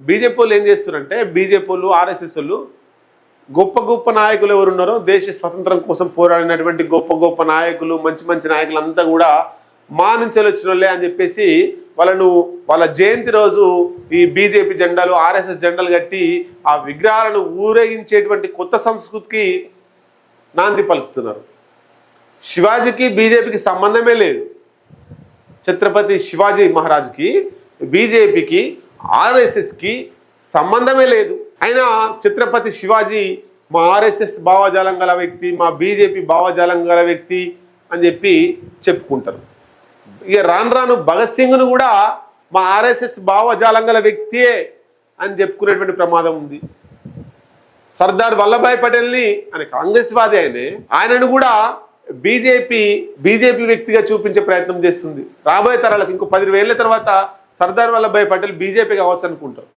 BJP వాళ్ళు ఏం చేస్తున్నారంటే బీజేపీ వాళ్ళు ఆర్ఎస్ఎస్ వాళ్ళు గొప్ప గొప్ప నాయకులు ఎవరు ఉన్నారో దేశ స్వతంత్రం కోసం పోరాడినటువంటి గొప్ప గొప్ప నాయకులు మంచి మంచి నాయకులు అంతా కూడా మా నుంచి వచ్చిన వాళ్ళే అని చెప్పేసి వాళ్ళ జయంతి రోజు ఈ బీజేపీ జెండాలు ఆర్ఎస్ఎస్ జెండాలు కట్టి ఆ విగ్రహాలను ఊరేగించేటువంటి కొత్త సంస్కృతికి నాంది పలుకుతున్నారు. శివాజీకి బీజేపీకి సంబంధమే లేదు. ఛత్రపతి శివాజీ మహారాజ్కి బీజేపీకి ఆర్ఎస్ఎస్కి సంబంధమే లేదు. అయినా ఛత్రపతి శివాజీ మా ఆర్ఎస్ఎస్ భావజాలం గల వ్యక్తి, మా బీజేపీ భావజాలం గల వ్యక్తి అని చెప్పి చెప్పుకుంటారు. ఇక రాను రాను భగత్ సింగ్ను కూడా మా ఆర్ఎస్ఎస్ భావజాలం గల వ్యక్తియే అని చెప్పుకునేటువంటి ప్రమాదం ఉంది. సర్దార్ వల్లభాయ్ పటేల్ని అని కాంగ్రెస్ వాది ఆయనను కూడా బీజేపీ వ్యక్తిగా చూపించే ప్రయత్నం చేస్తుంది. రాబోయే తరాలకు ఇంకో 10 ఏళ్ల తర్వాత సర్దార్ వల్లభాయ్ పటేల్ బీజేపీ కావచ్చు అనుకుంటారు.